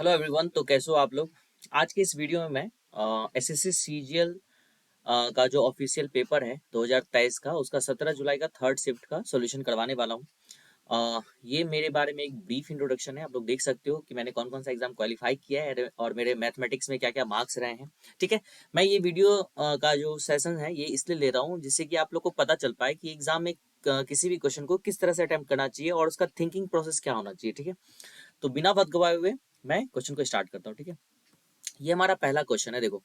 Hello everyone. तो कैसे हो आप लोग। आज के इस वीडियो में मैं एसएससी सीजीएल का जो ऑफिशियल पेपर है 2023 का, उसका 17 जुलाई का थर्ड शिफ्ट का सॉल्यूशन करवाने वाला हूँ। ये मेरे बारे में एक ब्रीफ इंट्रोडक्शन है। आप लोग देख सकते हो कि मैंने कौन कौन सा एग्जाम क्वालिफाई किया है और मेरे मैथमेटिक्स में क्या क्या मार्क्स रहे हैं। ठीक है, मैं ये वीडियो का जो सेशन है ये इसलिए ले रहा हूँ जिससे कि आप लोग को पता चल पाए कि एग्जाम में किसी भी क्वेश्चन को किस तरह से अटेम्प्ट करना चाहिए और उसका थिंकिंग प्रोसेस क्या होना चाहिए। ठीक है, तो बिना वक्त गवाए हुए मैं क्वेश्चन को स्टार्ट करता हूँ। ठीक है, ये हमारा पहला क्वेश्चन है। देखो,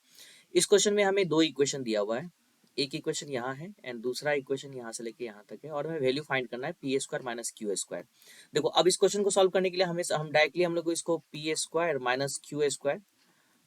इस क्वेश्चन में हमें दो इक्वेशन दिया हुआ है। एक इक्वेशन यहाँ है एंड दूसरा इक्वेशन यहाँ से लेके यहाँ तक है, और हमें वैल्यू फाइंड करना है P A square minus Q A square. देखो, अब इस क्वेश्चन को सॉल्व करने के लिए हम डायरेक्टली हम लोग को इसको P A square minus Q A square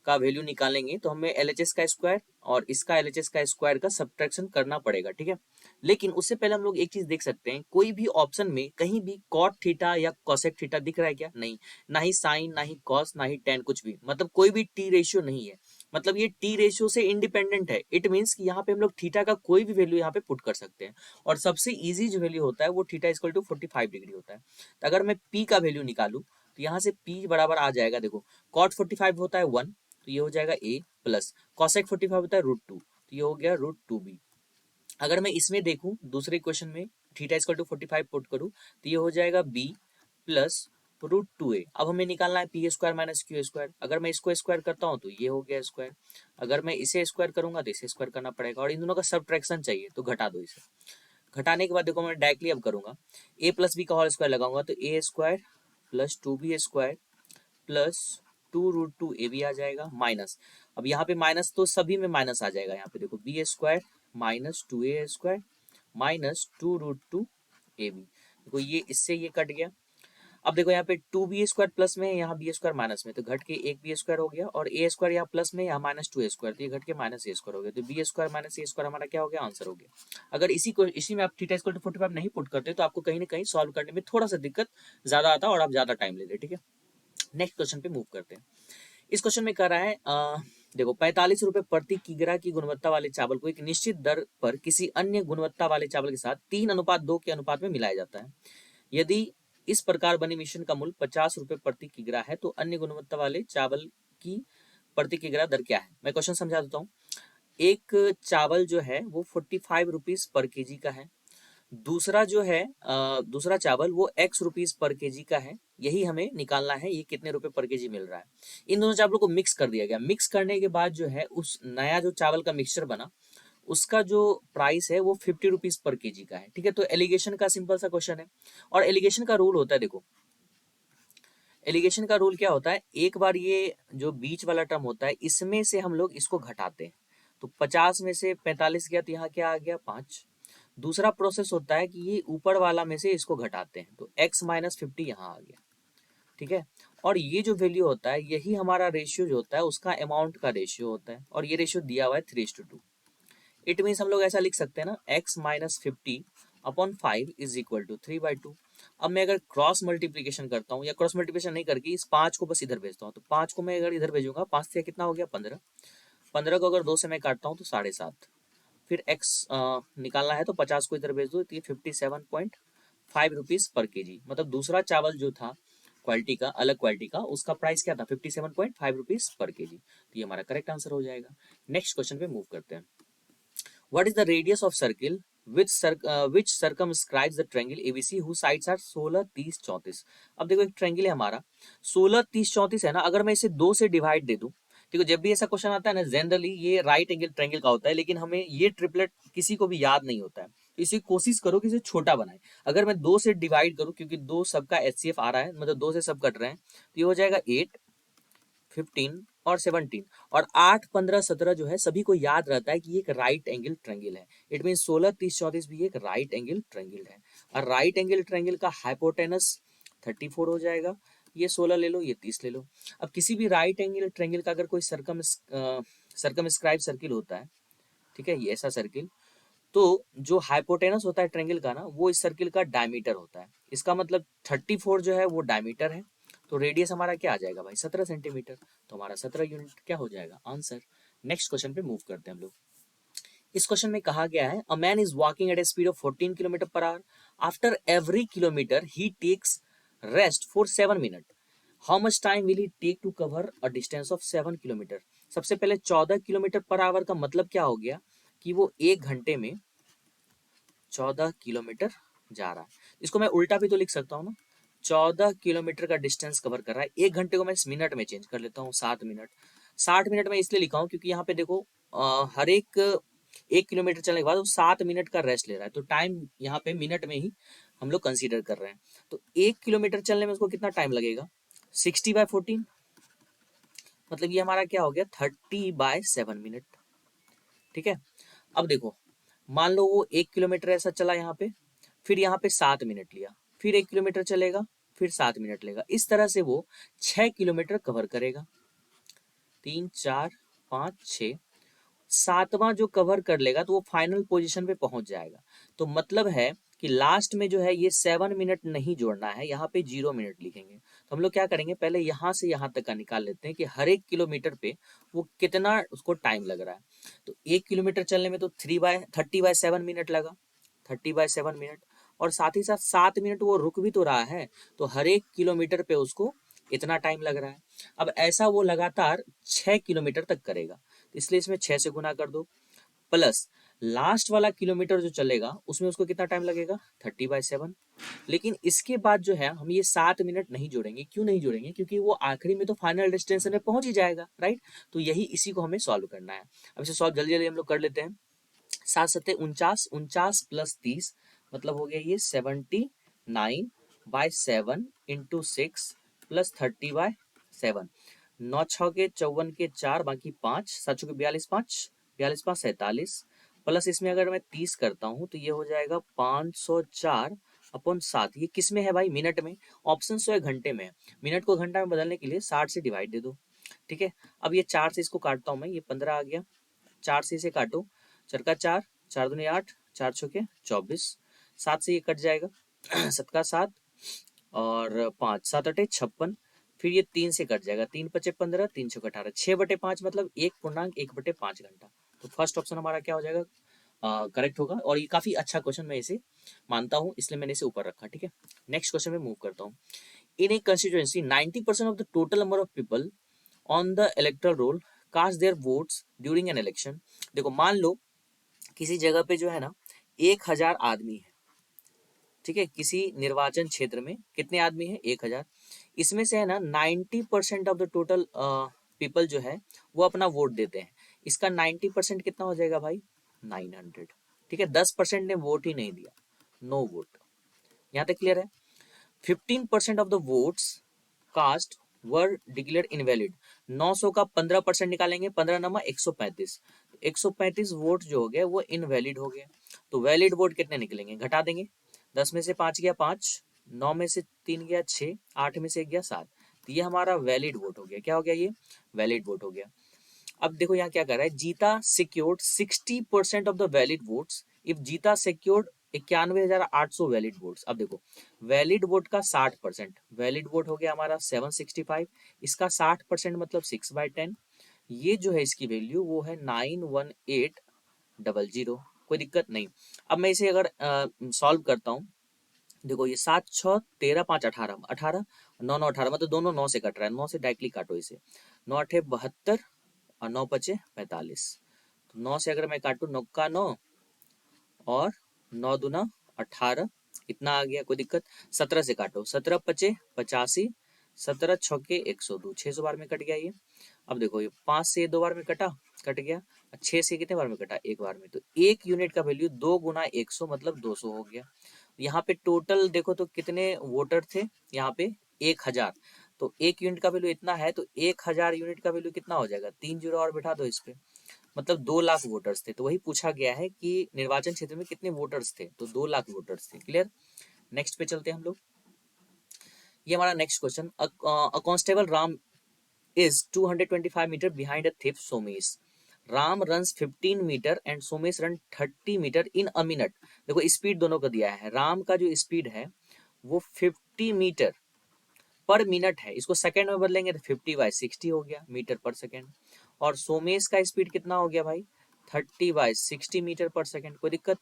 का वैल्यू निकालेंगे तो हमें एलएचएस का स्क्वायर और इसका एलएचएस का स्क्वायर का सब्ट्रैक्शन करना पड़ेगा। ठीक है, लेकिन उससे पहले हम लोग एक चीज देख सकते हैं, कोई भी ऑप्शन में कहीं भी कॉट थीटा या कोसेक थीटा दिख रहा है क्या? नहीं, ना ही साइन, ना ही कॉस, ना ही टेन, कुछ भी। मतलब कोई भी टी रेशियो नहीं है। मतलब ये टी रेशियो से इंडिपेंडेंट है। इट मीन्स कि यहाँ पे हम लोग थीटा का कोई भी वैल्यू यहाँ पे पुट कर सकते हैं, और सबसे इजी जो वैल्यू होता है वो थीटा इक्वल टू 45 डिग्री होता है। तो अगर मैं पी का वैल्यू निकालू तो यहाँ से पी बराबर आ जाएगा, देखो, कॉट 45 होता है 1, तो ये हो जाएगा ए, प्लस कॉसेक 45 होता है √2, तो ये हो गया √2b। अगर मैं इसमें देखूं दूसरे क्वेश्चन में थीटा इक्वल टू 45 पुट करूं तो ये हो जाएगा b प्लस √2a। अब हमें निकालना है P square minus Q square. अगर मैं इसको स्क्वायर करता हूं तो ये हो गया स्क्वायर, अगर मैं इसे स्क्वायर करूंगा तो इसे स्क्वायर करना पड़ेगा, और इन दोनों का सब्ट्रैक्शन चाहिए तो घटा दो इसे। घटाने के बाद देखो मैं डायरेक्टली अब करूंगा, a प्लस बी का होल स्क्वायर लगाऊंगा तो ए square plus 2b square plus 2√2 A भी आ जाएगा, माइनस, अब यहाँ पे माइनस तो सभी में माइनस आ जाएगा। यहाँ पे देखो b square minus 2a square minus 2√2 a b. देखो ये इससे ये कट गया। अब देखो यहाँ पे 2b स्क्वायर प्लस में है, यहाँ बी स्क्वायर माइनस में, तो घट के एक बी स्क्वायर हो गया, और ए स्क्वायर यहाँ प्लस में, यहाँ माइनस 2a स्क्वायर, तो ये घट के माइनस ए स्क्वायर हो गया। तो बी स्क्वायर माइनस ए स्क्वायर हमारा क्या हो गया? आंसर हो गया। अगर इसी में आप थीटा इक्वल टू 45 नहीं पुट करते तो आपको कहीं ना कहीं सॉल्व करने में थोड़ा सा दिक्कत ज्यादा आता और आप ज्यादा टाइम लेते। ठीक है, नेक्स्ट क्वेश्चन पे मूव करते हैं। इस क्वेश्चन में कह रहा है देखो, 45 रुपए प्रति किग्रा की गुणवत्ता वाले चावल को एक निश्चित दर पर किसी अन्य गुणवत्ता वाले चावल के साथ 3:2 के अनुपात में मिलाया जाता है। यदि इस प्रकार बने मिश्रण का मूल्य 50 रुपए प्रति किग्रा है तो अन्य गुणवत्ता वाले चावल की प्रति किग्रा दर क्या है? मैं क्वेश्चन समझा देता हूँ। एक चावल जो है वो 45 रुपीज पर केजी का है, दूसरा जो है दूसरा चावल वो एक्स रुपीज पर केजी का है। यही हमें निकालना है, ये कितने रुपए पर केजी मिल रहा है। इन दोनों चावलों को मिक्स कर दिया गया। मिक्स करने के बाद जो है उस नया जो चावल का मिक्सचर बना उसका जो प्राइस है वो 50 रुपीज पर केजी का है। ठीक है, तो एलिगेशन का सिंपल सा क्वेश्चन है, और एलिगेशन का रूल होता है, देखो एलिगेशन का रूल क्या होता है, एक बार ये जो बीच वाला टर्म होता है इसमें से हम लोग इसको घटाते हैं, तो 50 में से 45 गया तो यहाँ क्या आ गया? 5। दूसरा प्रोसेस होता है कि ये ऊपर वाला में से इसको घटाते हैं तो x माइनस 50 यहाँ आ गया। ठीक है, और ये जो वैल्यू होता है यही हमारा रेशियो जो होता है उसका अमाउंट का रेशियो होता है, और ये रेशियो दिया हुआ है 3:2। इट मीन्स हम लोग ऐसा लिख सकते हैं ना, x minus 50 upon 5 is equal to 3/2। अब मैं अगर क्रॉस मल्टीप्लीकेशन करता हूँ, या क्रॉस मल्टीप्लीकेशन नहीं करके इस 5 को बस इधर भेजता हूँ, तो 5 को मैं अगर इधर भेजूंगा, 5 से कितना हो गया? 15। 15 को अगर 2 से मैं काटता हूँ तो 7.5। फिर x निकालना है तो 50 को इधर भेज दो, तो ये 57.5 रुपीज पर केजी। मतलब दूसरा चावल जो था क्वालिटी का, अलग क्वालिटी का, उसका प्राइस क्या था? 57.5 रुपीज पर केजी। तो ये हमारा करेक्ट आंसर हो जाएगा। नेक्स्ट क्वेश्चन पे मूव करते हैं। What is the radius of circle which circumscribes the triangle ABC whose sides are 16, 30, 34। अब देखो एक ट्रायंगल है हमारा 16, 30, 34 है ना, अगर मैं इसे 2 से डिवाइड दे दूं, देखो जब भी ऐसा क्वेश्चन आता है ना जनरली ये राइट एंगल ट्रायंगल का होता है, लेकिन हमें ये ट्रिपलेट किसी को भी याद नहीं होता है, तो इसे कोशिश करो कि इसे छोटा बनाए। अगर मैं 2 से डिवाइड करूं, क्योंकि 2 सबका एचसीएफ आ रहा है, मतलब 2 से सब कट रहे हैं, तो ये हो जाएगा 8, 15 और 17, और 8, 15, 17 जो है सभी को याद रहता है कि ये एक राइट एंगल ट्रायंगल है। इट मीन 16, 30, 34 भी एक राइट एंगल ट्रायंगल है, और राइट एंगल ट्रायंगल का हाइपोटेनस 34 हो जाएगा। ये 16 ले लो, ये 30 ले लो। अब किसी भी राइट एंगल ट्रायंगल का अगर कोई सर्कमस्क्राइब सर्किल होता है, ठीक है, ये ऐसा सर्किल, तो जो हाइपोटेनस होता है ट्रायंगल का ना, वो इस सर्किल का डायमीटर होता है। इसका मतलब 34 जो है वो डायमीटर है, तो रेडियस हमारा क्या आ जाएगा भाई? 17 सेंटीमीटर। तो हमारा 17 यूनिट क्या हो जाएगा? आंसर। नेक्स्ट क्वेश्चन पे मूव करते हैं हम लोग। इस क्वेश्चन में कहा गया है, a man is walking at a speed of 14 kilometre per hour. After every kilometre he takes rest for 7 minute. How much time will he take to cover a distance of 7 kilometre. सबसे पहले 14 kilometre per our का मतलब क्या हो गया कि वो 1 घंटे में 14 किलोमीटर जा रहा है। इसको मैं उल्टा भी तो लिख सकता हूँ ना, 14 किलोमीटर का डिस्टेंस कवर कर रहा है। 1 घंटे को मैं इस मिनट में चेंज कर लेता हूँ, 7 मिनट। 60 मिनट में इसलिए लिखा हूँ क्योंकि यहाँ पे देखो हर एक 1 किलोमीटर चलने के बाद वो 7 मिनट का रेस्ट ले रहा है, तो टाइम यहाँ पे मिनट में ही हम लोग कंसीडर कर रहे हैं। तो 1 किलोमीटर चलने में उसको कितना टाइम लगेगा, 60/14, मतलब ये हमारा क्या हो गया, 30/7 मिनट। ठीक है। अब देखो, मान लो वो 1 किलोमीटर ऐसा चला यहाँ पे, फिर यहाँ पे 7 मिनट लिया, फिर 1 किलोमीटर चलेगा, फिर 7 मिनट लेगा, इस तरह से वो 6 किलोमीटर कवर करेगा। 3, 4, 5, 6, सातवां जो कवर कर लेगा तो वो फाइनल पोजीशन पे पहुंच जाएगा। तो मतलब है कि लास्ट में जो है ये 7 मिनट नहीं जोड़ना है, यहाँ पे 0 मिनट लिखेंगे। तो हम लोग क्या करेंगे, पहले यहाँ से यहाँ तक का निकाल लेते हैं कि हर एक किलोमीटर पे वो कितना उसको टाइम लग रहा है। तो 1 किलोमीटर चलने में तो 30/7 मिनट लगा, 30/7 मिनट, और साथ ही साथ 7 मिनट वो रुक भी तो रहा है, तो हर एक किलोमीटर पे उसको इतना टाइम लग रहा है। अब ऐसा वो लगातार 6 किलोमीटर तक करेगा, इसलिए इसमें 6 से गुना कर दो, प्लस लास्ट वाला किलोमीटर जो चलेगा उसमें उसको कितना टाइम लगेगा, 30/7। लेकिन इसके बाद जो है हम ये 7 मिनट नहीं जोड़ेंगे। क्यों नहीं जोड़ेंगे, क्योंकि वो आखिरी में तो फाइनल डेस्टिनेशन में पहुंच ही जाएगा, राइट। तो यही इसी को हमें सॉल्व करना है। अब इसे सॉल्व जल्दी जल्दी हम लोग कर लेते हैं। 7 7 49, 49 + 30 मतलब हो गया ये 79/7 × 6 + 30/7। 9 6 के 54 के 4, बाकी 5, 7 6 के 42, 5 42 5 47, प्लस इसमें अगर मैं 30 करता हूँ तो ये हो जाएगा 504/7। ये किस में है भाई, मिनट में। ऑप्शन तो है घंटे में है, मिनट को घंटा में बदलने के लिए 60 से डिवाइड दे दो। ठीक है। अब ये 4 से इसको काटता हूँ मैं, ये 15 आ गया, 4 से इसे काटो, 4 का 4, 4 दूनी 8, 4 छके 24, 7 से ये कट जाएगा, 7 का 7 और 5, 7 8 56, फिर ये 3 से कट जाएगा, 3 5 15, 3 6 18, 6/5 मतलब 1.1/5 घंटा। तो फर्स्ट ऑप्शन हमारा क्या हो जाएगा, करेक्ट होगा। और ये काफी अच्छा क्वेश्चन मैं इसे मानता हूँ, इसलिए मैंने इसे ऊपर रखा। ठीक है। नेक्स्ट क्वेश्चन में मूव करता हूँ। In a constituency 90% of the total number of people on the electoral roll cast their votes during an election. देखो मान लो किसी जगह पे जो है ना 1000 आदमी है, ठीक है, किसी निर्वाचन क्षेत्र में कितने आदमी है, 1000। इसमें से है ना 90% ऑफ द टोटल पीपल जो है वो अपना वोट देते हैं। इसका 90% कितना हो जाएगा भाई, 900। ठीक है, 10% ने वोट ही नहीं दिया, नो वोट। यहाँ तक क्लियर है। 15% of the votes cast were declared invalid. 900 का 15% निकालेंगे, 15 नमा 135, 135 वोट जो हो गए वो इनवैलिड हो गए। तो वैलिड वोट कितने निकलेंगे, घटा देंगे, 10 में से 5 गया 5, 9 में से 3 गया 6, 8 में से 1 गया 7, तो ये हमारा वैलिड वोट हो गया। क्या हो गया, ये वैलिड वोट हो गया। अब देखो यहाँ क्या कर रहा है, जीता secured 60% of the valid votes if जीता सिक्योर्ड 91,800 वैलिड वोट्स। अब देखो वैलिड वोट का 60%, वैलिड वोट हो गया हमारा 765, इसका 60% मतलब 6/10। ये जो है इसकी वैल्यू वो है 91800। कोई दिक्कत नहीं। अब मैं इसे अगर सॉल्व करता हूँ, देखो ये 7 6 13 5 18, 18 9 9 18, मतलब दोनों 9 से कट रहा है, 9 से डायरेक्टली काटो इसे, 9 8 72 और 9 5 45। तो 9 से अगर मैं काटू, 9 का 9 और 9 दूना 18, इतना आ गया, कोई दिक्कत। 17 से काटो, 17 5 85, 17 छके 102, 600 बार में कट गया ये। अब देखो ये 5 से 2 बार में कटा, कट गया। 6 से कितने बार में कटा, 1 बार में। तो 1 यूनिट का वैल्यू 2 गुना 100 मतलब 200 हो गया। यहाँ पे टोटल देखो तो कितने वोटर थे, यहाँ पे 1000। तो 1 यूनिट का वैल्यू इतना है, तो 1000 यूनिट का वैल्यू कितना हो जाएगा, 3 जीरो और बैठा दो इस पे, मतलब 2 लाख वोटर्स थे। तो वही पूछा गया है कि निर्वाचन क्षेत्र में कितने वोटर्स थे, तो 2 लाख वोटर्स थे। क्लियर। नेक्स्ट पे चलते हैं हम लोग। ये हमारा next question, a constable Ram is 225 metre behind a thief Somesh. Ram runs 15 metre and Somesh run 30 metre in a minute. देखो स्पीड दोनों को दिया है, राम का जो स्पीड है वो 50 मीटर पर मिनट है, इसको सेकंड में बदलेंगे तो 50/60 हो गया मीटर पर सेकंड। और सोमेश का स्पीड कितना हो गया भाई, 30/60 मीटर पर सेकंड। कोई दिक्कत।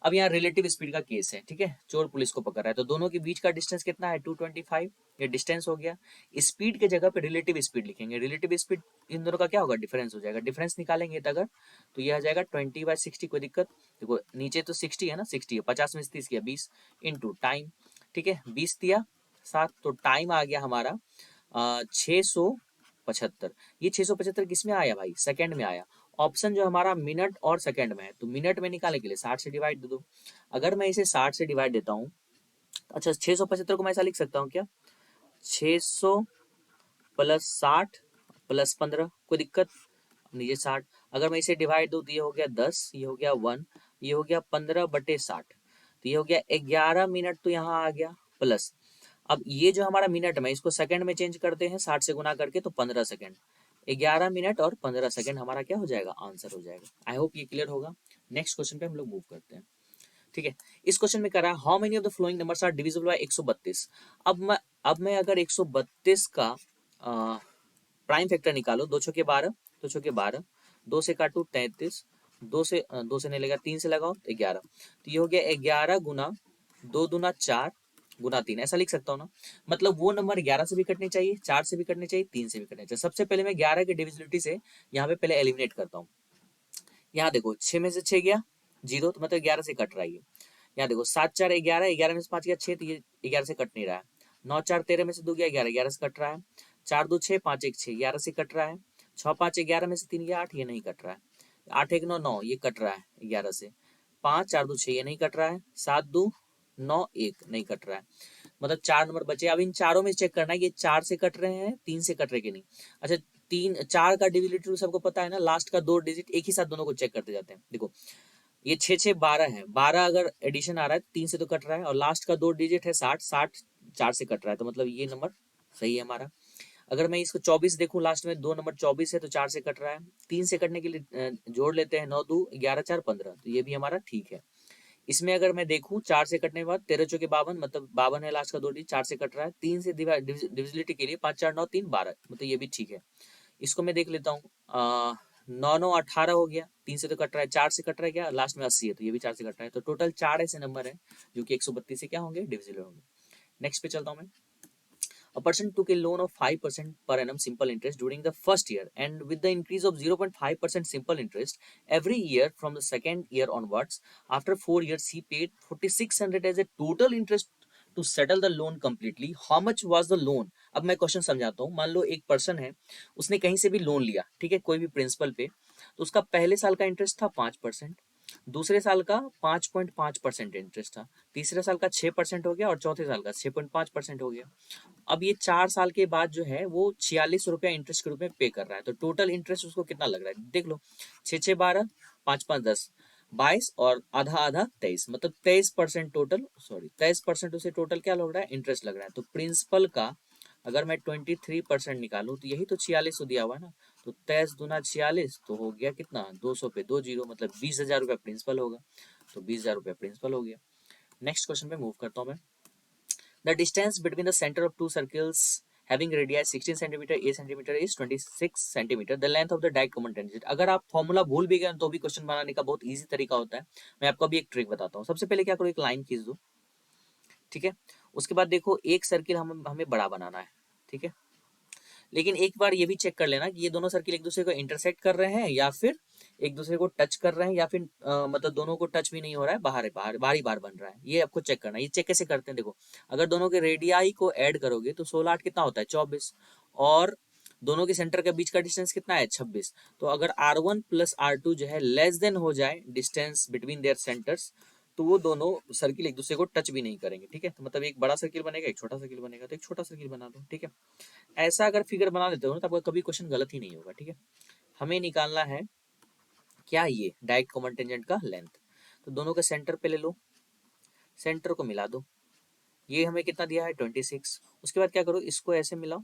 अब यहाँ रिलेटिव स्पीड का केस है, ठीक है, चोर पुलिस को पकड़ रहा है, तो दोनों के बीच का डिस्टेंस कितना है 225, ये डिस्टेंस हो गया। स्पीड के जगह पे रिलेटिव स्पीड लिखेंगे, रिलेटिव स्पीड इन दोनों का क्या होगा, डिफरेंस हो जाएगा, डिफरेंस निकालेंगे तो अगर, तो ये आ जाएगा 20/60, कोई दिक्कत, देखो नीचे तो 60 है ना, 60 है, 50 में से 30 किया 20 इंटू टाइम, ठीक है, 20 दिया 7, तो टाइम आ गया हमारा 675। ये 675 किस में आया भाई, सेकंड में आया। ऑप्शन जो हमारा मिनट और सेकंड में है, तो मिनट में निकालने के लिए 60 से डिवाइड दे दो। अगर मैं इसे 60 से डिवाइड देता हूँ, अच्छा 675 को मैं ऐसा लिख सकता हूँ क्या, 600 प्लस 60 प्लस 15, कोई दिक्कत, नीचे 60, अगर मैं इसे डिवाइड दूँ तो ये हो गया 10, ये हो गया 1, ये हो गया 15/60, तो ये हो गया 11 मिनट, तो यहाँ आ गया प्लस। अब ये जो हमारा मिनट में, इसको सेकंड में चेंज करते हैं 60 से गुना करके, तो 15 सेकंड, 11 मिनट और 15 सेकंड हमारा क्या हो जाएगा, आंसर हो जाएगा। आई होप ये क्लियर होगा। नेक्स्ट क्वेश्चन पे हम लोग मूव करते हैं, ठीक है। इस क्वेश्चन में कह रहा है how many of the following numbers are divisible by 132। अब मैं अगर 132 का प्राइम फैक्टर निकालो, 2 छके 12, 2 छके 12, 2 से काटू 33, 2 से नहीं लगा, 3 से लगाओ तो 11, तो ये हो गया 11 गुना 2 दूना 4 गुना 3, ऐसा लिख सकता हूँ ना। मतलब वो नंबर 11 से भी कटने चाहिए, 4 से भी कटने चाहिए, 3 से भी कटने चाहिए। सबसे पहले मैं 11 की डिविजिबिलिटी से यहाँ पे पहले एलिमिनेट करता हूँ। यहाँ देखो 6 में से 6 गया 0, तो मतलब 11 से कट रहा है ये। यहाँ देखो 7 4 11, 11 में से 5 गया 6, तो ये 11 से कट नहीं रहा है। 9 4 13 में से 2 गया 11, 11 से कट रहा है। 4 2 6, 5 1 6, 11 से कट रहा है। 6 5 11 में से 3 गया 8, ये नहीं कट रहा है। 8 1 9 9, ये कट रहा है 11 से। 5 4 2 6, ये नहीं कट रहा है। 7 2 9 1, नहीं कट रहा है। मतलब 4 नंबर बचे। अब इन चारों में चेक करना है कि 4 से कट रहे हैं, 3 से कट रहे कि नहीं। अच्छा 3 4 का डिविजिबिलिटी सबको पता है ना, लास्ट का 2 डिजिट एक ही साथ दोनों को चेक करते जाते हैं। देखो ये 6 6 12 है, 12 अगर एडिशन आ रहा है 3 से तो कट रहा है, और लास्ट का 2 डिजिट है 60, 60 4 से कट रहा है, तो मतलब ये नंबर सही है हमारा। अगर मैं इसको 24 देखूं, लास्ट में 2 नंबर 24 है, तो 4 से कट रहा है। 3 से कटने के लिए जोड़ लेते हैं, 9 2 11 4 15, तो ये भी हमारा ठीक है। इसमें अगर मैं देखूं 4 से कटने के बाद 13 चौके 52, मतलब 52 है लास्ट का 2 डिजिट, 4 से कट रहा है। 3 से डिविजिबिलिटी के लिए 5 4 9 3 12, मतलब ये भी ठीक है। इसको मैं देख लेता हूँ, 9 9 18 हो गया, 3 से तो कट रहा है, 4 से कट रहा है क्या, लास्ट में 80 है, तो ये भी 4 से कट रहा है। तो टोटल 4 ऐसे नंबर है जो कि 132 से क्या होंगे, डिविजिबल होंगे। नेक्स्ट पे चलता हूँ मैं। A person took a loan of 5% per annum simple interest during the first year, and with the increase of 0.5% simple interest every year from the second year onwards, after 4 years he paid 4600 as a total interest to settle the loan completely. How much was the loan? अब मैं question समझाता हूँ। मान लो एक person है, उसने कहीं से भी लोन लिया, ठीक है, कोई भी प्रिंसिपल पे, तो उसका पहले साल का इंटरेस्ट था 5%, दूसरे साल का 5.5% इंटरेस्ट था, तीसरे साल का 6% हो गया, और चौथे साल का 6.5% हो गया। अब ये 4 साल के बाद जो है वो 46 रुपया इंटरेस्ट के रूप में पे कर रहा है, तो टोटल इंटरेस्ट उसको कितना लग रहा है, देख लो। 6 6 12, 5 5 10, 22, और आधा आधा 23, मतलब 23% टोटल, सॉरी 23% उसे टोटल क्या लग रहा है, इंटरेस्ट लग रहा है। तो प्रिंसिपल का अगर मैं 23% निकालू, तो यही तो 46 दिया हुआ है ना, तो 23 दूना 46, तो हो गया कितना, 200 पे 2 जीरो, मतलब 20,000 रुपया प्रिंसिपल होगा, तो 20,000 रुपया प्रिंसिपल हो गया। नेक्स्ट क्वेश्चन पे मूव करता हूँ मैं। The distance between the center of two circles having radii 16 centimeter, a centimeter is 26 centimeter. The length of the direct common tangent. अगर आप फॉर्मूला भूल भी गए तो भी क्वेश्चन बनाने का बहुत इजी तरीका होता है। मैं आपको अभी एक ट्रिक बताता हूँ। सबसे पहले क्या करो, एक लाइन खींच दो, ठीक है। उसके बाद देखो एक सर्किल हमें बड़ा बनाना है, ठीक है। लेकिन एक बार ये भी चेक कर लेना कि ये दोनों सर्किल एक दूसरे को इंटरसेक्ट कर रहे हैं, या फिर एक दूसरे को टच कर रहे हैं, या फिर मतलब दोनों को टच भी नहीं हो रहा है, बाहरी बार बन रहा है। ये आपको चेक करना है। ये चेक कैसे करते हैं, देखो अगर दोनों के रेडियाई को ऐड करोगे तो 16 8 कितना होता है, 24, और दोनों के सेंटर के बीच का डिस्टेंस कितना है, 26। तो अगर R1 प्लस R2 जो है लेस देन हो जाए डिस्टेंस बिटवीन देयर सेंटर्स, तो वो दोनों सर्किल एक दूसरे को टच भी नहीं करेंगे, ठीक है। तो मतलब एक बड़ा सर्किल बनेगा, एक छोटा सर्किल बनेगा, तो एक छोटा सर्किल बना दो, ठीक है। ऐसा अगर फिगर बना देते हो ना, तो आपका कभी क्वेश्चन गलत ही नहीं होगा, ठीक है। हमें निकालना है क्या, ये डायरेक्ट कॉमन टेंजेंट का लेंथ। तो दोनों के सेंटर पे ले लो, सेंटर को मिला दो, ये हमें कितना दिया है 26। उसके बाद क्या करो, इसको ऐसे मिलाओ,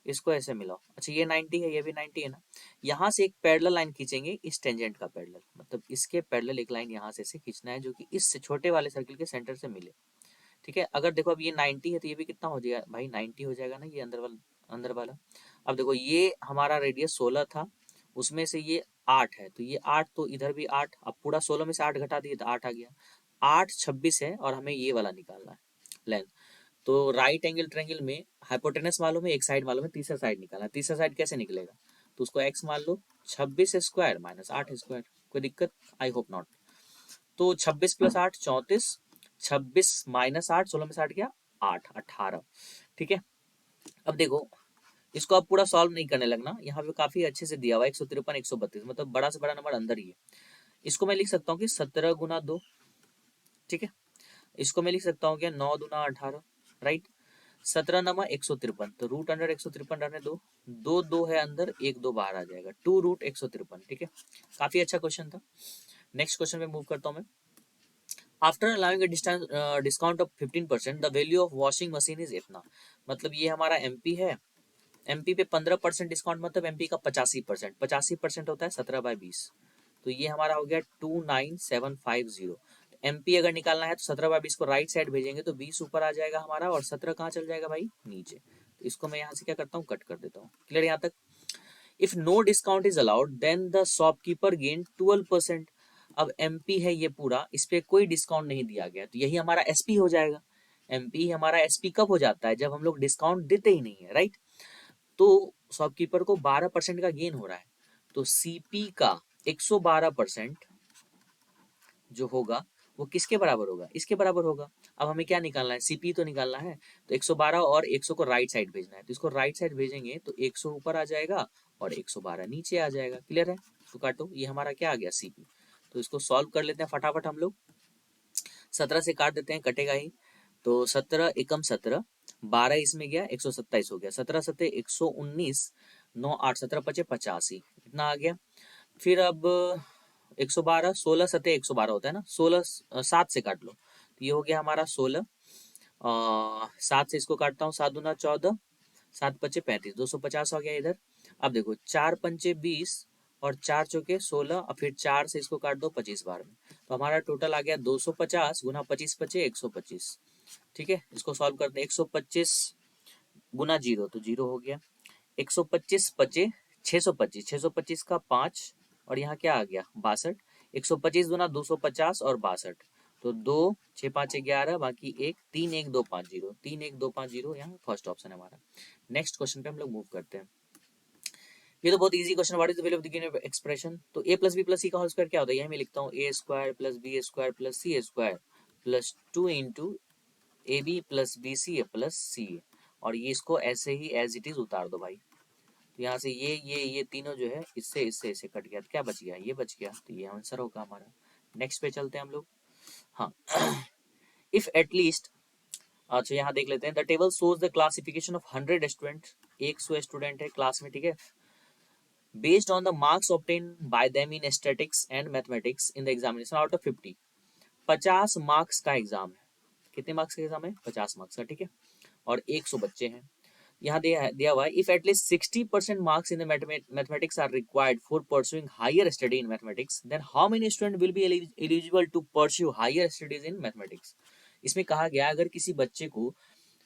इसको ऐसे मिलाओ। अच्छा ये 90 है, ये भी 90 है ना। यहाँ से एक पैरेलल लाइन खींचेंगे, इस टेंजेंट का पैरेलल, मतलब इसके पैरेलल एक लाइन यहाँ से खींचना है जो कि इस छोटे वाले सर्किल के सेंटर से मिले, ठीक है। अगर देखो अब ये 90 है, तो ये भी कितना हो जाएगा भाई, 90 हो जाएगा ना, ये अंदर वाला। अब देखो ये हमारा रेडियस 16 था, उसमें से ये 8 है, तो ये 8, तो इधर भी 8, अब पूरा 16 में से 8 घटा दिए तो 8 आ गया। 8 26 है और हमें ये वाला निकालना है लेंथ। तो राइट एंगल ट्रायंगल में हाइपोटेनस मालूम है, एक साइड मालूम है, तीसरा साइड निकालना है। तीसरा साइड कैसे निकलेगा? तो उसको x मान लो, 26 स्क्वायर माइनस 8 स्क्वायर। कोई दिक्कत? I hope not. तो 26 प्लस 8 34, 26 माइनस 8, 16 में से 8 गया 8, 18। ठीक है, अब देखो इसको आप पूरा सॉल्व नहीं करने लगना, यहाँ पे काफी अच्छे से दिया हुआ है 153 132, मतलब बड़ा से बड़ा नंबर अंदर ही है। इसको मैं लिख सकता हूँ कि 17 गुना 2। ठीक है, इसको मैं लिख सकता हूँ क्या 9 दूना 18, राइट। 17 नमा 153, तो रूट अंडर 153 रहने दो, दो दो है अंदर, एक दो बाहर आ जाएगा, 2 रूट 153। ठीक है, काफी अच्छा क्वेश्चन था। नेक्स्ट क्वेश्चन में मूव करता हूँ मैं। After allowing discount of 15%, the value of washing machine is इतना। मतलब ये हमारा एमपी है, एमपी पे 15% डिस्काउंट, मतलब एमपी का 85%, 85% होता है 17/20, तो ये हमारा हो गया 29750। एमपी अगर निकालना है तो 17/20 को राइट साइड भेजेंगे तो 20 ऊपर आ जाएगा हमारा, और 17 कहाँ चल जाएगा भाई? नीचे। तो इसको मैं यहाँ से क्या करता हूँ, कट कर देता हूँ। क्लियर यहाँ तक? If no discount is allowed then the shopkeeper gain 12%। अब एमपी है ये पूरा, इस पे कोई डिस्काउंट नहीं दिया गया, तो यही हमारा एसपी हो जाएगा। एमपी हमारा एसपी कब हो जाता है? जब हम लोग डिस्काउंट देते ही नहीं है, राइट। तो शॉपकीपर को 12% का गेन हो रहा है, तो सीपी का 112% जो होगा वो किसके बराबर होगा? इसके बराबर होगा। अब हमें क्या निकालना है? सीपी तो निकालना है, तो 112 और 100 को राइट साइड भेजना है, तो इसको राइट साइड भेजेंगे तो 100 ऊपर आ जाएगा और 112 नीचे आ जाएगा। क्लियर है? तो काटो, ये हमारा क्या आ गया? सीपी। तो इसको सॉल्व कर लेते हैं फटाफट हम लोग। 17 से काट देते हैं, कटेगा ही। तो 17 एकम 17, 12 इसमें गया, 127 हो गया, 17 सत्ते 119, 9 8 17 पचे 85, इतना आ गया। फिर अब 112, 16 सत्ते 112 होता है ना, 16 7 से काट लो, तो ये हो गया हमारा 16। 7 से इसको काटता हूँ, 7 दूना 14, 7 पचे 35, 250 हो गया इधर। अब देखो 4 पंचे 20 और 4 चौके 16, और फिर 4 से इसको काट दो 25 बार में, तो हमारा टोटल आ गया 250 गुना 25 पचे 125। ठीक है, इसको सॉल्व करते हैं। 125 गुना 0 तो 0 हो गया, 125 पचे 625, 625 का 5, और यहाँ क्या आ गया? 62। 125 गुना 250 और 62, तो 2 6 5 11, बाकी 1 3 1 2 5 0, 3 1 2 5 0, यहाँ फर्स्ट ऑप्शन है हमारा। नेक्स्ट क्वेश्चन पे हम लोग मूव करते हैं। ये तो बहुत easy question, what is the value of the given expression? तो a प्लस बी प्लस सी का होल स्क्वायर क्या होता है? यही मैं लिखता हूँ, a square plus B square plus C square plus 2 into A B plus B C plus C, और ये इसको ऐसे ही एज इट इज उतार दो भाई। तो यहाँ से ये तीनों जो है इससे इससे इससे कट गया, तो क्या बच गया? ये बच गया, तो ये आंसर होगा हमारा। नेक्स्ट पे चलते हैं हम लोग। हाँ, इफ एटलीस्ट, अच्छा यहाँ देख लेते हैं। The table shows the classification of 100 student, 100 student है क्लास में, ठीक है, based on the marks obtain bye them in statics and mathematics in the examination out of 50। 50 marks का एग्जाम है। कितने मार्क्स का एग्जाम है? 50 मार्क्स का, ठीक है, और 100 बच्चे हैं। यहाँ दिया हुआ है, if at least 60% marks in the mathematics are required for pursuing higher study in mathematics, then how many student will be eligible to pursue higher studies in mathematics. इसमें कहा गया अगर किसी बच्चे को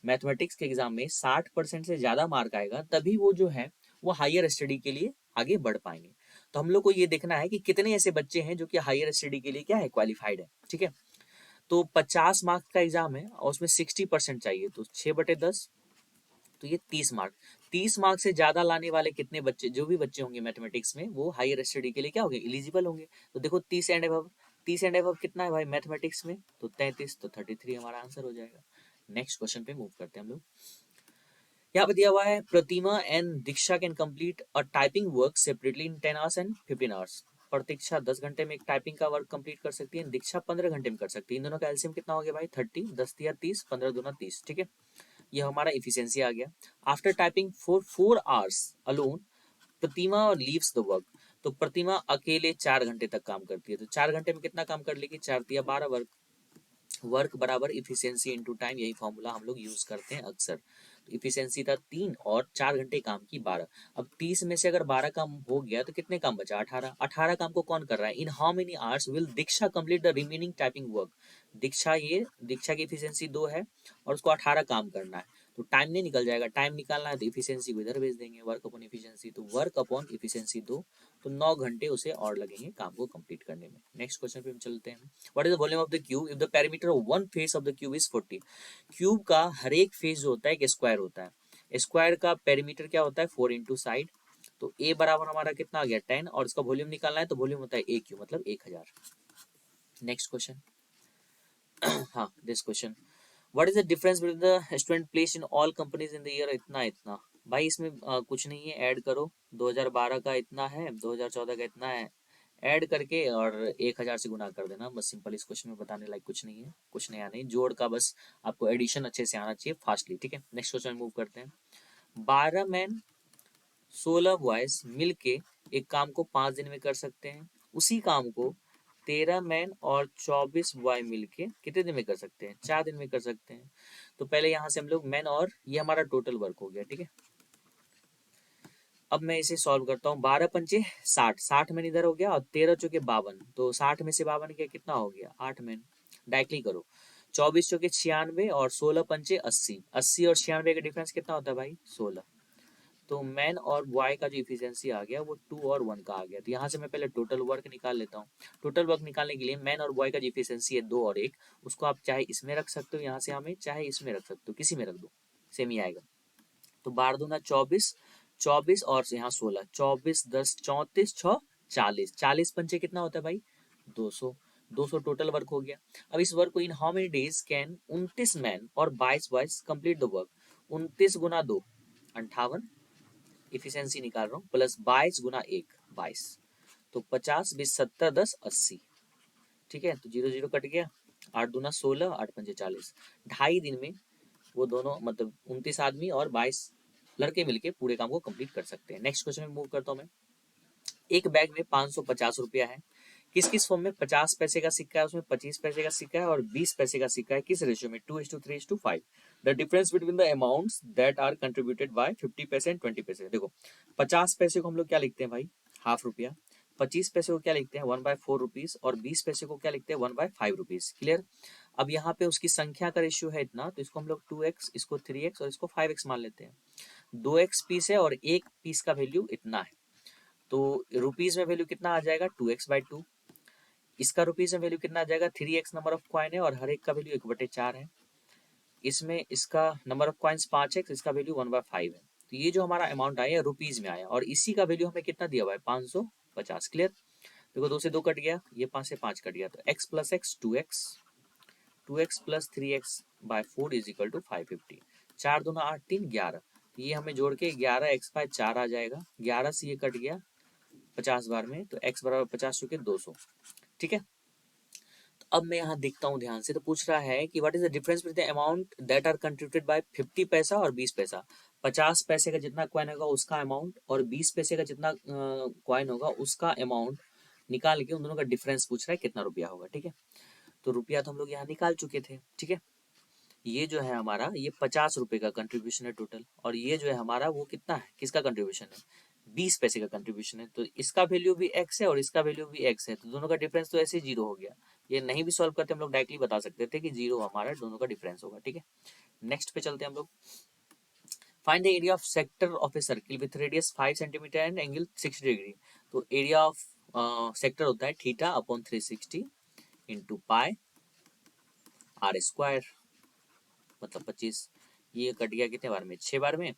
मैथमेटिक्स के एग्जाम में 60% से ज्यादा मार्क आएगा तभी वो जो है वो हायर स्टडी के लिए आगे बढ़ पाएंगे। तो हम लोग को ये देखना है कि कितने ऐसे बच्चे हैं जो कि हायर स्टडी के लिए क्या है, क्वालिफाइड है। ठीक है, तो 50 मार्क्स का एग्जाम है और उसमें 60% चाहिए, तो 6/10, तो ये 30 मार्क। 30 मार्क से ज्यादा लाने वाले कितने बच्चे, जो भी बच्चे होंगे मैथमेटिक्स में, वो हायर स्टडी के लिए क्या होंगे? एलिजिबल होंगे। तो देखो 30 एंड अबव, 30 एंड अबव कितना है भाई मैथमेटिक्स में? तो 33, तो 33 हमारा आंसर हो जाएगा। नेक्स्ट क्वेश्चन पे मूव करते हैं हम लोग। यहाँ पे दिया हुआ है, Pratima and Diksha can complete a typing work separately in 10 hours and 15 hours. Pratiksha 10 घंटे में एक टाइपिंग का वर्क कंप्लीट कर सकती है, दीक्षा 15 घंटे में कर सकती है। इन दोनों का एलसीएम कितना हो गया भाई? 30, 10 या 30, 15 दूना 30। ठीक है, ये हमारा इफिशियंसी आ गया। After typing for 4 hours alone, Pratima leaves the work. तो प्रतिमा अकेले 4 घंटे तक काम करती है, तो 4 घंटे में कितना काम कर लेगी? 4 या 12 वर्क। वर्क बराबर इफिशियंसी इनटू टाइम, यही फॉर्मूला हम लोग यूज करते हैं अक्सर। तो इफिशियंसी था 3 और 4 घंटे काम की 12। अब 30 में से अगर 12 काम हो गया तो कितने काम बचा? 18। 18 काम को कौन कर रहा है? In how many hours will Diksha complete the remaining typing work. Diksha की इफिशियंसी 2 है और उसको 18 काम करना है, तो टाइम नहीं निकल जाएगा, टाइम निकालना है तो इफिशियंसी को इधर भेज देंगे, वर्क अपॉन इफिशियंसी, तो वर्क अपॉन इफिशियंसी 2, तो 9 घंटे उसे और लगेंगे काम को कंप्लीट करने में। नेक्स्ट क्वेश्चन पे हम चलते हैं। What is the volume of the cube if the perimeter of one face of the cube is 40। Cube का हर एक फेस जो होता है एक स्क्वायर होता है, स्क्वायर का पेरीमीटर क्या होता है 4 इंटू साइड, तो ए बराबर हमारा कितना आ गया 10, और इसका वॉल्यूम निकालना है तो वॉल्यूम होता है ए क्यू मतलब 1000। Next question. हाँ this question, what is the difference between the student place in all companies in the year इतना इतना। भाई इसमें कुछ नहीं है, ऐड करो, 2012 का इतना है, 2014 का इतना है, ऐड करके और 1000 से गुना कर देना, बस सिंपल। इस क्वेश्चन में बताने लायक कुछ नहीं है, कुछ नया नहीं, जोड़ का बस आपको एडिशन अच्छे से आना चाहिए फास्टली, ठीक है। नेक्स्ट क्वेश्चन मूव करते हैं। 12 मैन 16 बॉयज मिलके एक काम को 5 दिन में कर सकते हैं, उसी काम को 13 मैन और 24 बॉय मिलके कितने दिन में कर सकते हैं, 4 दिन में कर सकते हैं। तो पहले यहाँ से हम लोग मैन, और ये हमारा टोटल वर्क हो गया, ठीक है। अब मैं इसे सॉल्व करता हूँ, 12 पंचे 60, 60 मैन इधर हो गया, और 13 चौके 52, तो 60 में से 52 के कितना हो गया 8 मैन, डायरेक्टली करो। 24 चौके 96 और 16 पंचे 80, 80 और 96 का डिफरेंस कितना होता है भाई 16, तो मैन और बॉय का जो इफिशियंसी आ गया वो 2 और 1 का आ गया। तो यहाँ से मैं पहले टोटल वर्क निकाल लेता हूँ। टोटल वर्क निकालने के लिए मैन और बॉय का जो इफिशियंसी है 2 और 1, उसको आप चाहे इसमें रख सकते हो यहाँ से हमें, चाहे इसमें रख सकते हो, किसी में रख दो सेम ही आएगा। तो 12 दूना 24, 24 और यहाँ 16, 24 10 34 6 40, 40 पंचे कितना होता है भाई 200, 200 टोटल वर्क हो गया। अब इस वर्क को इन how many days can 29 man और 22 boys complete the work, 29 Guna 2 58, efficiency निकाल रहा हूँ, प्लस 22 गुना 1 22, तो 50 20 70 10 80, ठीक है। तो 0 0 कट गया, 8 दूना 16 8 पंजे 40, 2.5 दिन में वो दोनों मतलब 29 आदमी और 22 लड़के मिलके पूरे काम को कंप्लीट कर सकते हैं। नेक्स्ट क्वेश्चन में मूव करता हूँ मैं। एक बैग में 550 रुपया है, किस किस फॉर्म में 50 पैसे का सिक्का है, उसमें 25 पैसे का सिक्का है और 20 पैसे का सिक्का है, किस रेशियो में 2:3:5। The difference between the amounts that are contributed by 50 paise and 20 पैसे। देखो 50 पैसे को हम लोग क्या लिखते हैं भाई हाफ रुपया, 25 पैसे को क्या लिखते हैं 1/4 रुपीज, और 20 पैसे को क्या लिखते हैं 1/5 रुपीज। क्लियर। अब यहाँ पे उसकी संख्या का रेशियो है इतना, तो इसको हम लोग 2x, इसको 3x और इसको 5x मान लेते हैं। 2x पीस है और एक पीस का वैल्यू इतना है, तो रुपीज में वैल्यू कितना आ जाएगा 2x/2, इसका रुपीज में वैल्यू कितना आ जाएगा 3x नंबर ऑफ कॉइन है और हर एक का वैल्यू 1/4 है, इसमें इसका नंबर ऑफ कॉइन्स 5x, इसका वैल्यू 1/5 है। तो ये जो हमारा अमाउंट आया रुपीज में आया, और इसी का वैल्यू हमें कितना दिया हुआ है 550। क्लियर। देखो 2 से 2 कट गया, ये 5 से 5 कट गया, तो x plus x 2x, 2x plus 3x/4 is equal to 550, 4 दूना 8 3 11, तो ये हमें जोड़ के 11x/4 आ जाएगा, 11 से ये कट गया 50 बार में, तो x बराबर 50 चुके 200, ठीक है। तो अब मैं यहाँ देखता हूँ ध्यान से, तो पूछ रहा है कि what is the difference between the amount that are contributed by 50 paisa और 20 पैसा। 50 पैसे का जितना कॉइन होगा उसका अमाउंट, और 20 पैसे का जितना कॉइन होगा उसका अमाउंट निकाल के उन दोनों का डिफरेंस पूछ रहा है कितना रुपया होगा, ठीक है। तो रुपया तो हम लोग यहाँ निकाल चुके थे, ठीक है। ये जो है हमारा ये 50 रुपए का कंट्रीब्यूशन है टोटल, और ये जो है हमारा वो कितना है, किसका कंट्रीब्यूशन है 20 पैसे का कंट्रीब्यूशन है, तो इसका वैल्यू भी x है और इसका वैल्यू भी x है, तो दोनों का डिफरेंस तो ऐसे ही 0 हो गया। ये नहीं भी सॉल्व करते हम लोग डायरेक्टली बता सकते थे कि 0 हमारा दोनों का डिफरेंस होगा, ठीक है। नेक्स्ट पे चलते हैं हम लोग। Find the area of sector of a circle with radius 5 centimetre and angle 60 degree. तो एरिया ऑफ सेक्टर होता है theta upon 360 into pi r square, मतलब 25, ये कट गया कितने बार में 6 बार में,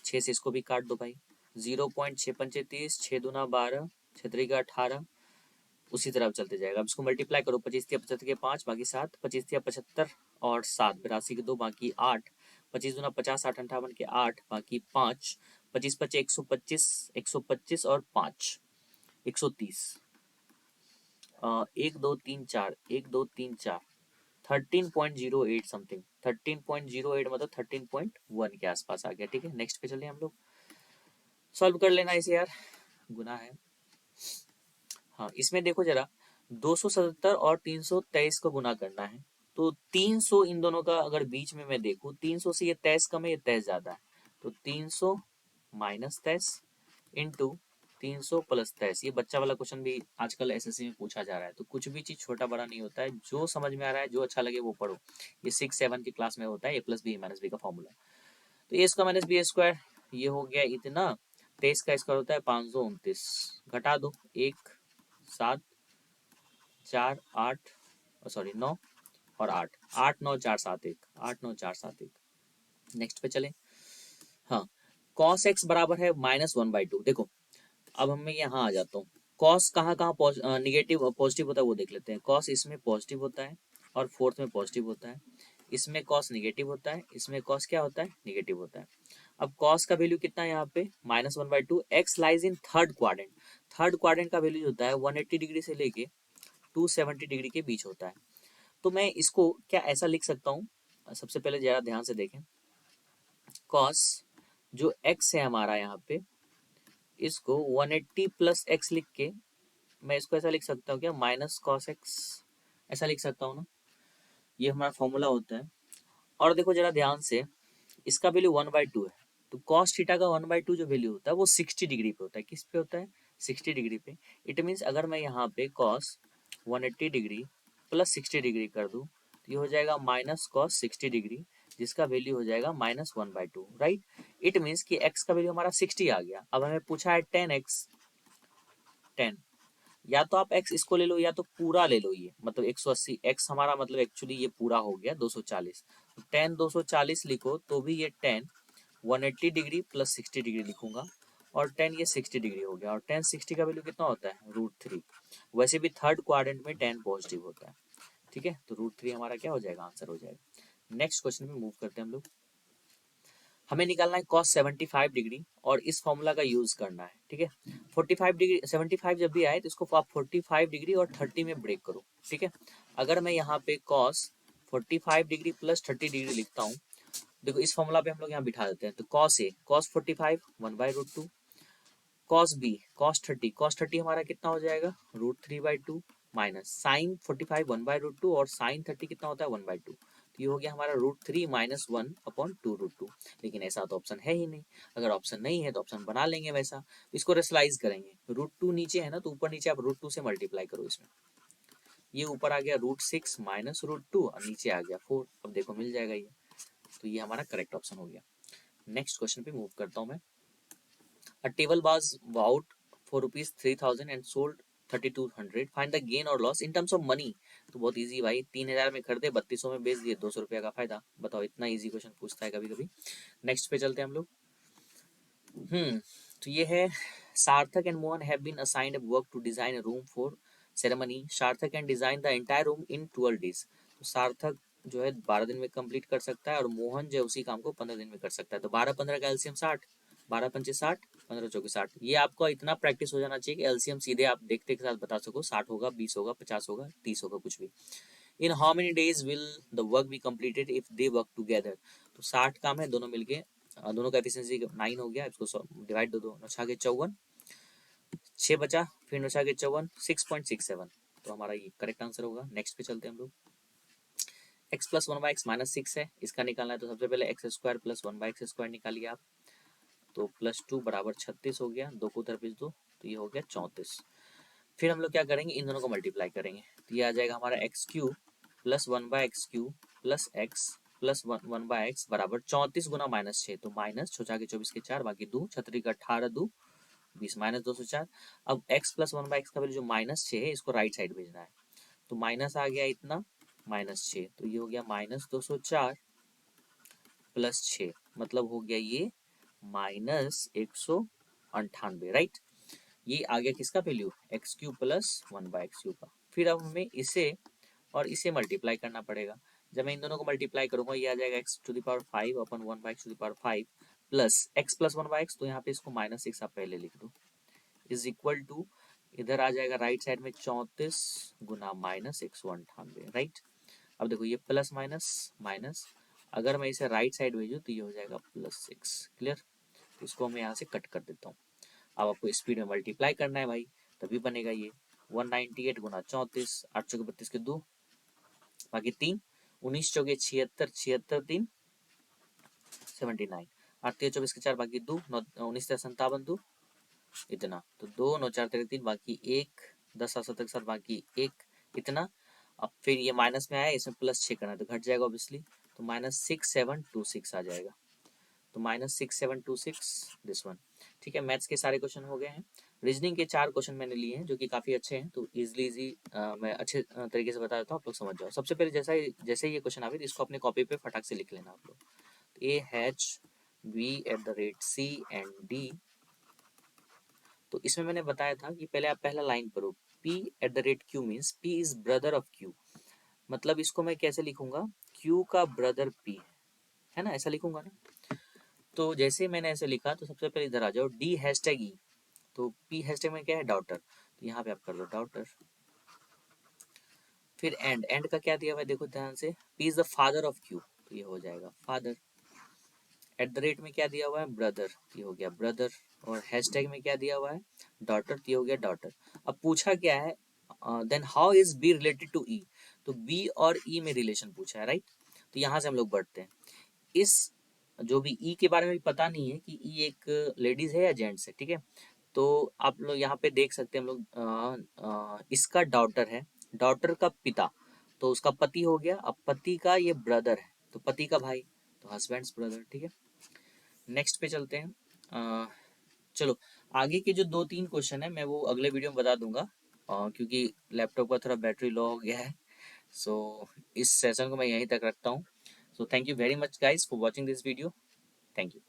6 से इसको भी काट दो भाई, 0.6 पंचे 30, 6 दूना 12, 6 त्रिका 18, उसी तरह चलते जाएगा। अब इसको मल्टीप्लाई करो, 25 तिया 75 के 5 बाकी 7, 25 तिया 75 और 7 82 के 2 बाकी 8, 25 दूना 50 8 58 के 8 बाकी 5, 25 पचे 125, 125 और 5 130, 1 2 3 4 1 2 3 4 13.08 समथिंग, 13.08 मतलब 13.1 के आसपास आ गया, ठीक है। नेक्स्ट पे चले हम लोग, सॉल्व कर लेना इसे यार, गुना है। हाँ इसमें देखो जरा, 277 और 323 को गुना करना है, तो 300 इन दोनों का अगर बीच में मैं देखूं, 300 से ये 23 कम है, ये 23 ज्यादा है, तो 300 माइनस 23 इंटू 300 प्लस 23। ये बच्चा वाला क्वेश्चन भी आजकल एसएससी में पूछा जा रहा है, तो कुछ भी चीज छोटा बड़ा नहीं होता है, जो समझ में आ रहा है जो अच्छा लगे वो पढ़ो। ये 6 7 की क्लास में होता है a plus b minus b का फॉर्मूला। तो ए स्क्वायर माइनस बी स्क्वायर ये हो गया इतना, 23 का स्क्वायर होता है 529, घटा दो, 1 7 4 8 सॉरी 9 और 8 8 9 4 7 1 8 9 4 7 1। नेक्स्ट पे चले। हाँ, cos x बराबर है -1/2। देखो अब मैं यहाँ आ जाता हूँ, कॉस कहाँ कहाँ निगेटिव पॉजिटिव होता है वो देख लेते हैं। कॉस इसमें पॉजिटिव होता है और फोर्थ में पॉजिटिव होता है, इसमें कॉस निगेटिव होता है, इसमें कॉस क्या होता है, निगेटिव होता है। अब कॉस का वैल्यू कितना है यहाँ पे -1/2, x lies in third quadrant. Third quadrant का वैल्यू होता है 180 डिग्री से लेके 270 डिग्री के बीच होता है। तो मैं इसको क्या ऐसा लिख सकता हूँ, सबसे पहले जरा ध्यान से देखें, कॉस जो एक्स है हमारा यहाँ पे, इसको 180 प्लस एक्स लिख के मैं इसको ऐसा लिख सकता हूँ क्या, माइनस कॉस एक्स, ऐसा लिख सकता हूँ ना। ये हमारा फॉर्मूला होता है। और देखो जरा ध्यान से, इसका वैल्यू 1/2 है, तो कॉस थीटा का 1/2 जो वैल्यू होता है वो 60 डिग्री पे होता है। किस पे होता है, 60 डिग्री पे। इट मीन्स अगर मैं यहाँ पे कॉस 180 डिग्री प्लस 60 डिग्री कर दूँ तो ये हो जाएगा माइनस कॉस 60 डिग्री, जिसका वैल्यू हो जाएगा -1/2, राइट। इट मीन्स कि एक्स का वैल्यू हमारा 60 आ गया। अब हमें पूछा है 10x, 10, या तो आप x इसको ले लो या तो पूरा ले लो, ये मतलब 180, x हमारा मतलब एक्चुअली ये पूरा हो गया 240, तो 10 240 लिखो तो भी ये 10 180 डिग्री प्लस 60 डिग्री लिखूंगा, और 10 ये 60 डिग्री हो गया, और 10 60 का वैल्यू कितना होता है, √3। वैसे भी थर्ड क्वाड्रेंट में 10 पॉजिटिव होता है, ठीक है, तो √3 हमारा क्या हो जाएगा, आंसर हो जाएगा। नेक्स्ट क्वेश्चन में मूव करते हैं हम लोग। हमें निकालना है cos 75 डिग्री और इस फॉर्मूला का यूज करना है, ठीक है। 45 डिग्री 75 जब भी आए तो इसको आप 45 डिग्री और 30 में ब्रेक करो, ठीक है। अगर मैं यहाँ पे cos 45 डिग्री प्लस 30 डिग्री लिखता हूँ, देखो इस फॉर्मूला पे हम लोग यहाँ बिठा देते हैं, तो cos A cos 45 1/√2, cos B cos 30 हमारा कितना हो जाएगा, √3/2, माइनस साइन 45 1/√2 और साइन 30 कितना होता है 1/2, तो ये हो गया हमारा √3 माइनस 1/2√2। लेकिन ऐसा तो ऑप्शन है ही नहीं, अगर ऑप्शन नहीं है तो ऑप्शन बना लेंगे वैसा, इसको रेशलाइज करेंगे। √2 नीचे है ना, तो ऊपर नीचे आप √2 से मल्टीप्लाई करो इसमें, ये ऊपर आ गया √6 माइनस √2 और नीचे आ गया 4। अब देखो मिल जाएगा ये, तो ये हमारा करेक्ट ऑप्शन हो गया। नेक्स्ट क्वेश्चन पे मूव करता हूँ मैं। A table was bought for rupees 3,000 and sold 3,200. Find the gain or loss in terms of money. तो बहुत इजी भाई, 3,000 में खरीदे 3200 में बेच दिए, 200 रुपया का फायदा। बताओ, इतना इजी क्वेश्चन पूछता है कभी कभी। नेक्स्ट पे चलते हैं हम लोग। तो ये है, Sarthak and Mohan have been assigned work to design a room for ceremony. Sarthak can design the entire room in 12 days. तो सार्थक जो है 12 दिन में कंप्लीट कर सकता है और मोहन जो है उसी काम को 15 दिन में कर सकता है। तो 12 15 का एलसीएम 60, 12 पंचे 60, 15 चौके 60। ये आपको इतना प्रैक्टिस हो जाना चाहिए कि एलसीएम सीधे आप देखते के साथ बता सको, 60 होगा, 20 होगा, 50 होगा, 30 होगा, कुछ भी। इन how many days will the work be completed if they work together. तो 60 काम है, दोनों मिलके, दोनों का एफिशिएंसी 9 हो गया, इसको डिवाइड दो, 9 छाके 54, 6 बचा, फिर 9 छाके 54, 6.67। तो हमारा ये करेक्ट आंसर होगा। नेक्स्ट पे चलते हैं हम लोग। x प्लस 1/x माइनस 6 है, इसका निकालना है, तो सबसे पहले एक्स स्क्वायर प्लस 1/x² निकालिए आप, तो +2 बराबर 36 हो गया, 2 को उधर भेज दो, तो ये हो गया 34। फिर हम लोग क्या करेंगे, इन दोनों को मल्टीप्लाई करेंगे, तो ये आ जाएगा हमारा x³ plus 1/x³ plus x plus 1/x बराबर 34 गुना -6, तो माइनस 6 के 24 के 4 बाकी 2, 6 का 18 2 20 माइनस 204। अब x प्लस 1/x का वैल्यू जो -6 है इसको राइट साइड भेजना है, तो माइनस आ गया इतना -6, तो ये हो गया -204 प्लस 6, मतलब हो गया ये -198, राइट। ये आ गया किसका वैल्यू, x³ प्लस 1/x³ का। फिर अब हमें इसे और इसे मल्टीप्लाई करना पड़ेगा। जब मैं इन दोनों को मल्टीप्लाई करूंगा, ये आ जाएगा x⁵ अपन 1/x⁵ plus x plus 1/x, तो यहाँ पे इसको -6 आप पहले लिख दो, इज इक्वल टू, इधर आ जाएगा राइट साइड में 34 गुना -198, राइट। अब देखो ये प्लस माइनस माइनस, अगर मैं इसे राइट साइड भेजूँ तो ये हो जाएगा +6, क्लियर। तो इसको मैं यहाँ से कट कर देता हूँ। अब आपको स्पीड में मल्टीप्लाई करना है भाई, तभी बनेगा ये 198 गुना 34, 8 चौके 32 के 2 बाकी 3, 19 चौके 76, 76 3 79, 8 3 24 के 4 बाकी 2, 19 57 2 इतना, तो 2 9 4 3 बाकी 1, 10 7 7 7 बाकी 1 इतना। अब फिर ये माइनस में आया, इसमें +6 करना है तो घट जाएगा ऑब्वियसली, तो -6726 आ जाएगा। तो -6726 दिस वन। ठीक है, मैथ्स के सारे क्वेश्चन हो गए हैं। रीजनिंग के 4 क्वेश्चन मैंने लिए हैं जो कि काफ़ी अच्छे हैं, तो इजी मैं अच्छे तरीके से बता देता हूँ, आप लोग समझ जाओ। सबसे पहले जैसे ही ये क्वेश्चन आवे तो इसको अपने कॉपी पे फटाक से लिख लेना आप लोग। AHB@C तो इसमें मैंने बताया था कि पहले आप पहला लाइन पढ़ो, P@Q means P is brother of Q। मतलब इसको मैं कैसे लिखूंगा, Q का ब्रदर P है ना, ऐसा लिखूंगा ना। तो जैसे मैंने ऐसे लिखा तो सबसे पहले इधर आ जाओ, D#E तो P# में क्या है, डॉटर, तो यहाँ पे आप कर दो डॉटर। फिर एंड का क्या दिया हुआ है देखो ध्यान से, P is the father of Q तो ये हो जाएगा फादर। @ में क्या दिया हुआ है, ब्रदर, ये हो गया ब्रदर। और हैशटैग में क्या दिया हुआ है, डॉटर, ये हो गया डॉटर। अब पूछा क्या है, then how is B related to E, तो बी और ई में रिलेशन पूछा है, राइट। तो यहाँ से हम लोग बढ़ते हैं। इस जो भी ई के बारे में भी पता नहीं है कि ई एक लेडीज है या जेंट्स है, ठीक है। तो आप लोग यहाँ पे देख सकते हैं हम लोग, इसका डॉटर है, डॉटर का पिता तो उसका पति हो गया, अब पति का ये ब्रदर है तो पति का भाई, तो हस्बैंड्स ब्रदर, ठीक है। नेक्स्ट पे चलते हैं। चलो आगे के जो 2-3 क्वेश्चन है मैं वो अगले वीडियो में बता दूंगा, क्योंकि लैपटॉप का थोड़ा बैटरी लो हो गया है। सो इस सेशन को मैं यहीं तक रखता हूँ। So thank you very much guys for watching this video. Thank you.